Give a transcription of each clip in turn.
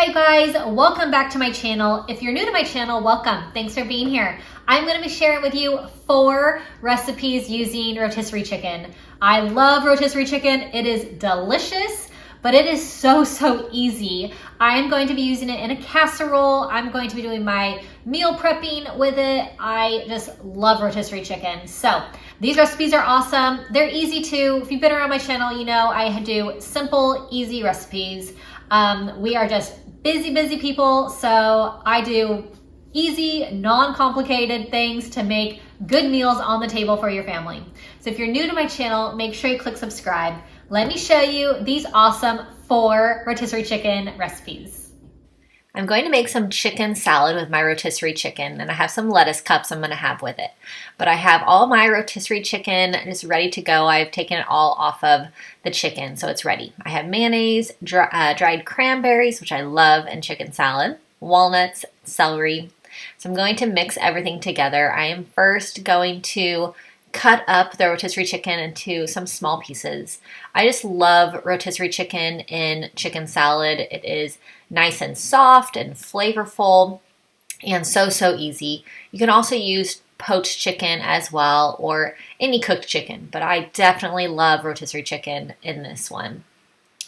Hi guys, welcome back to my channel. If you're new to my channel, welcome. Thanks for being here. I'm going to be sharing with you 4 recipes using rotisserie chicken. I love rotisserie chicken. It is delicious, but it is so easy. I am going to be using it in a casserole. I'm going to be doing my meal prepping with it. I just love rotisserie chicken. So these recipes are awesome. They're easy too. If you've been around my channel, you know I do simple, easy recipes. We are just busy people, so I do easy, non-complicated things to make good meals on the table for your family. So if you're new to my channel, make sure you click subscribe. Let me show you these awesome 4 rotisserie chicken recipes. I'm going to make some chicken salad with my rotisserie chicken, and I have some lettuce cups I'm going to have with it. But I have all my rotisserie chicken just ready to go. I've taken it all off of the chicken, so it's ready. I have mayonnaise, dried cranberries, which I love in chicken salad, walnuts, celery. So I'm going to mix everything together. I am first going to cut up the rotisserie chicken into some small pieces. I just love rotisserie chicken in chicken salad. It is nice and soft and flavorful and so easy. You can also use poached chicken as well or any cooked chicken, but I definitely love rotisserie chicken in this one.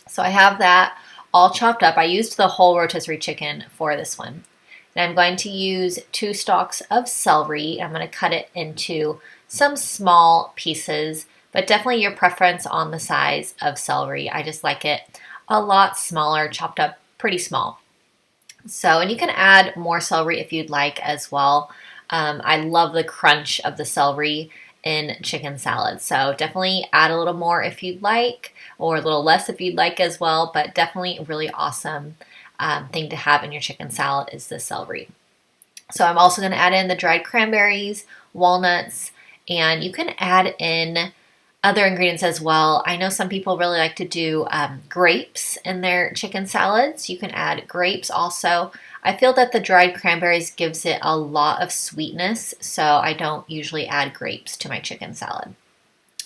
So I have that all chopped up. I used the whole rotisserie chicken for this one. And I'm going to use 2 stalks of celery. I'm going to cut it into some small pieces, but definitely your preference on the size of celery. I just like it a lot smaller, chopped up pretty small. So, and you can add more celery if you'd like as well. I love the crunch of the celery in chicken salad. So definitely add a little more if you'd like, or a little less if you'd like as well, but definitely a really awesome thing to have in your chicken salad is the celery. So I'm also going to add in the dried cranberries, walnuts, and you can add in other ingredients as well. I know some people really like to do grapes in their chicken salads. You can add grapes also. I feel that the dried cranberries gives it a lot of sweetness, so I don't usually add grapes to my chicken salad.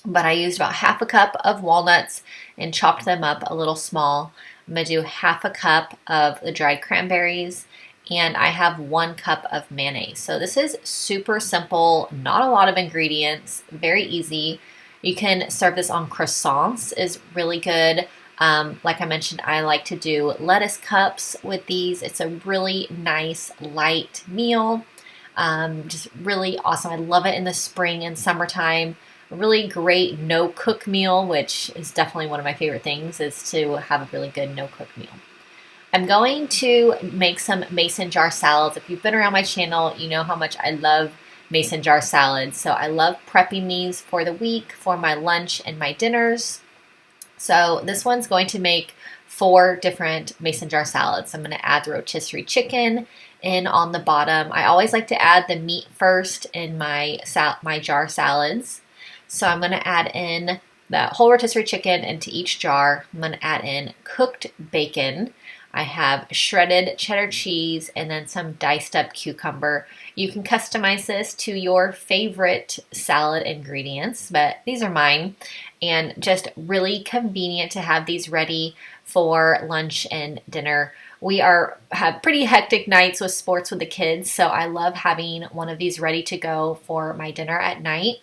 But I used about half a cup of walnuts and chopped them up a little small. I'm going to do half a cup of the dried cranberries, and I have 1 cup of mayonnaise. So this is super simple, not a lot of ingredients, very easy. You can serve this on croissants, is really good. Like I mentioned, I like to do lettuce cups with these. It's a really nice, light meal. Just really awesome. I love it in the spring and summertime. A really great no-cook meal, which is definitely one of my favorite things, is to have a really good no-cook meal. I'm going to make some mason jar salads. If you've been around my channel, you know how much I love mason jar salads. So I love prepping these for the week for my lunch and my dinners. So this one's going to make 4 different mason jar salads. I'm going to add the rotisserie chicken in on the bottom. I always like to add the meat first in my jar salads. So I'm going to add in the whole rotisserie chicken into each jar. I'm going to add in cooked bacon. I have shredded cheddar cheese and then some diced up cucumber. You can customize this to your favorite salad ingredients, but these are mine, and just really convenient to have these ready for lunch and dinner. We have pretty hectic nights with sports with the kids, so I love having one of these ready to go for my dinner at night.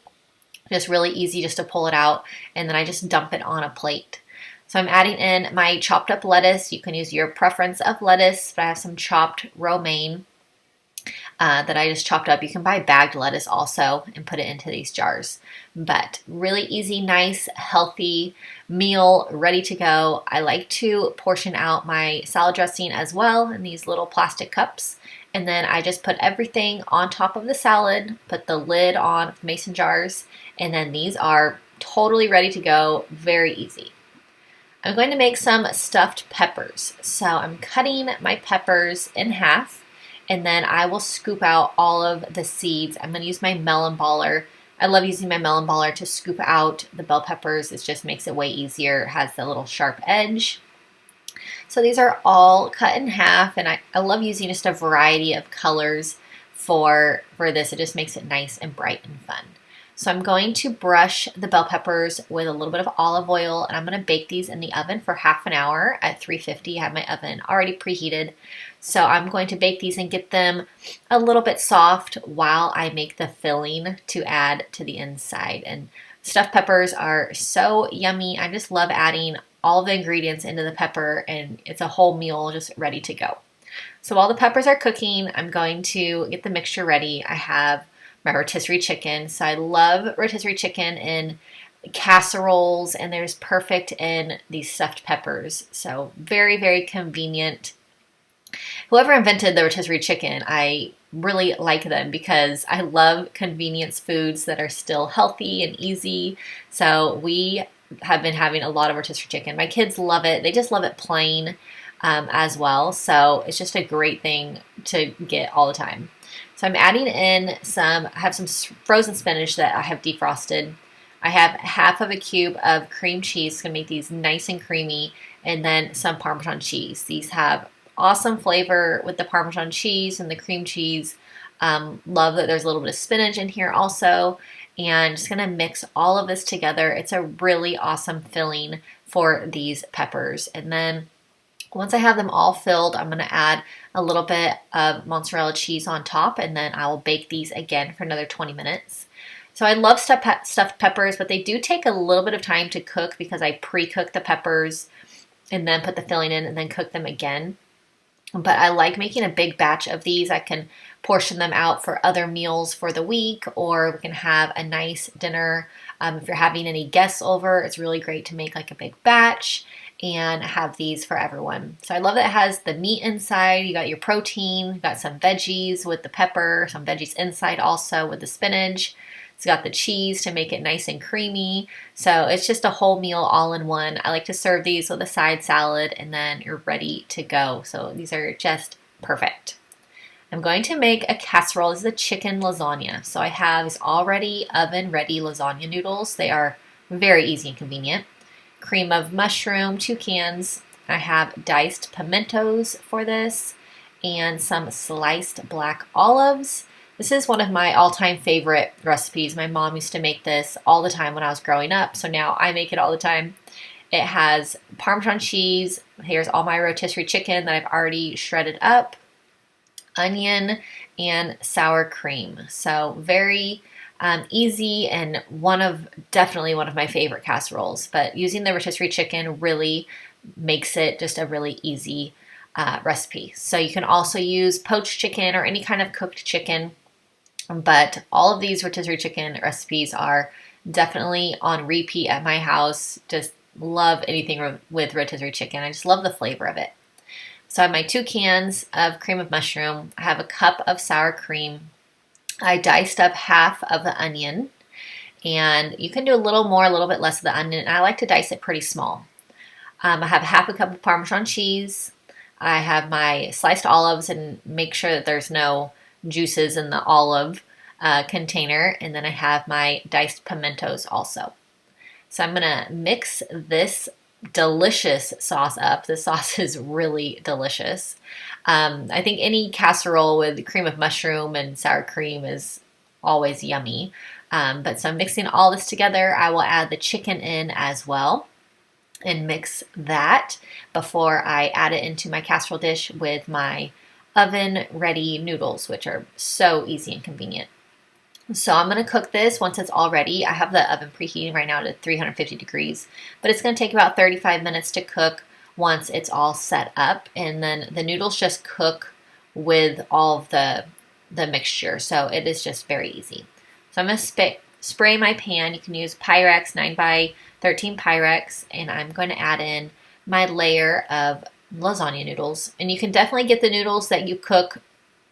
Just really easy just to pull it out, and then I just dump it on a plate. So I'm adding in my chopped up lettuce. You can use your preference of lettuce, but I have some chopped romaine that I just chopped up. You can buy bagged lettuce also and put it into these jars. But really easy, nice, healthy meal ready to go. I like to portion out my salad dressing as well in these little plastic cups. And then I just put everything on top of the salad, put the lid on mason jars, and then these are totally ready to go, very easy. I'm going to make some stuffed peppers. So I'm cutting my peppers in half, and then I will scoop out all of the seeds. I'm going to use my melon baller. I love using my melon baller to scoop out the bell peppers. It just makes it way easier. It has the little sharp edge. So these are all cut in half, and I love using just a variety of colors for this. It just makes it nice and bright and fun. So I'm going to brush the bell peppers with a little bit of olive oil, and I'm going to bake these in the oven for half an hour at 350. I have my oven already preheated. So I'm going to bake these and get them a little bit soft while I make the filling to add to the inside. And stuffed peppers are so yummy. I just love adding all the ingredients into the pepper, and it's a whole meal just ready to go. So while the peppers are cooking, I'm going to get the mixture ready. I have my rotisserie chicken. So I love rotisserie chicken in casseroles, and there's perfect in these stuffed peppers. So very, very convenient. Whoever invented the rotisserie chicken, I really like them because I love convenience foods that are still healthy and easy. So we have been having a lot of rotisserie chicken. My kids love it. They just love it plain as well. So it's just a great thing to get all the time. So I'm adding in I have some frozen spinach that I have defrosted. I have half of a cube of cream cheese. It's going to make these nice and creamy. And then some Parmesan cheese. These have awesome flavor with the Parmesan cheese and the cream cheese. Love that there's a little bit of spinach in here also. And just going to mix all of this together. It's a really awesome filling for these peppers. And then once I have them all filled, I'm going to add a little bit of mozzarella cheese on top, and then I will bake these again for another 20 minutes. So I love stuffed peppers, but they do take a little bit of time to cook because I pre-cook the peppers and then put the filling in and then cook them again. But I like making a big batch of these. I can portion them out for other meals for the week, or we can have a nice dinner. If you're having any guests over, it's really great to make like a big batch and have these for everyone. So I love that it has the meat inside. You got your protein, you got some veggies with the pepper, some veggies inside also with the spinach. It's got the cheese to make it nice and creamy. So it's just a whole meal all in one. I like to serve these with a side salad, and then you're ready to go. So these are just perfect. I'm going to make a casserole. This is a chicken lasagna. So I have these already oven ready lasagna noodles. They are very easy and convenient. Cream of mushroom, 2 cans. I have diced pimentos for this and some sliced black olives. This is one of my all-time favorite recipes. My mom used to make this all the time when I was growing up, so now I make it all the time. It has Parmesan cheese. Here's all my rotisserie chicken that I've already shredded up, onion, and sour cream. So very easy, and definitely one of my favorite casseroles. But using the rotisserie chicken really makes it just a really easy recipe. So you can also use poached chicken or any kind of cooked chicken. But all of these rotisserie chicken recipes are definitely on repeat at my house. Just love anything with rotisserie chicken. I just love the flavor of it. So I have my 2 cans of cream of mushroom. I have a cup of sour cream. I diced up half of the onion, and you can do a little more, a little bit less of the onion. I like to dice it pretty small. I have half a cup of Parmesan cheese. I have my sliced olives, and make sure that there's no juices in the olive container. And then I have my diced pimentos also. So I'm going to mix this delicious sauce up. The sauce is really delicious. I think any casserole with cream of mushroom and sour cream is always yummy. But so I'm mixing all this together. I will add the chicken in as well and mix that before I add it into my casserole dish with my oven ready noodles, which are so easy and convenient. So I'm going to cook this once it's all ready. I have the oven preheating right now to 350 degrees, but it's going to take about 35 minutes to cook once it's all set up. And then the noodles just cook with all of the mixture. So it is just very easy. So I'm going to spray my pan. You can use Pyrex, 9x13 Pyrex, and I'm going to add in my layer of lasagna noodles. And you can definitely get the noodles that you cook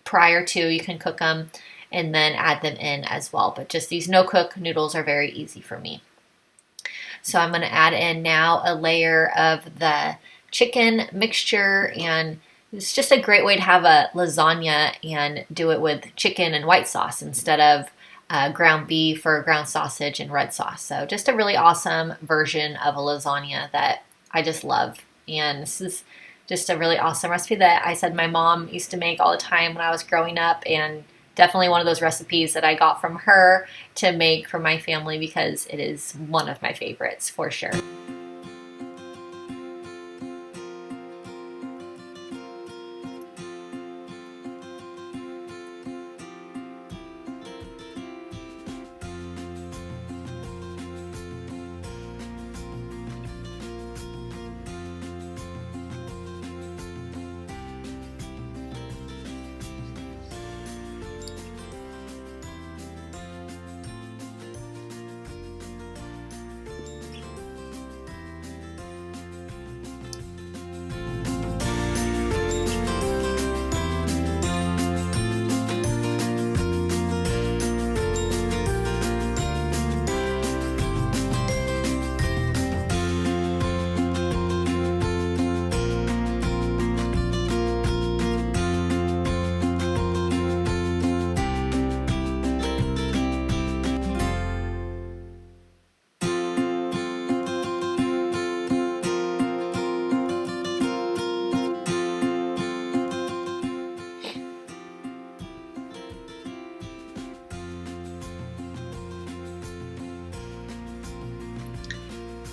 prior to. You can cook them and then add them in as well. But just these no-cook noodles are very easy for me. So I'm going to add in now a layer of the chicken mixture, and it's just a great way to have a lasagna and do it with chicken and white sauce instead of ground beef or ground sausage and red sauce. So just a really awesome version of a lasagna that I just love. And this is just a really awesome recipe that I said my mom used to make all the time when I was growing up, and definitely one of those recipes that I got from her to make for my family because it is one of my favorites for sure.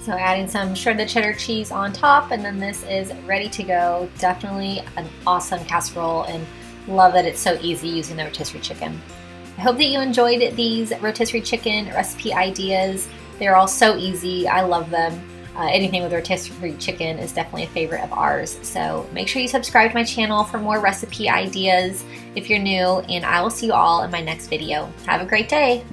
So adding some shredded cheddar cheese on top, and then this is ready to go. Definitely an awesome casserole, and love that it's so easy using the rotisserie chicken. I hope that you enjoyed these rotisserie chicken recipe ideas. They're all so easy. I love them. Anything with rotisserie chicken is definitely a favorite of ours. So make sure you subscribe to my channel for more recipe ideas if you're new, and I will see you all in my next video. Have a great day.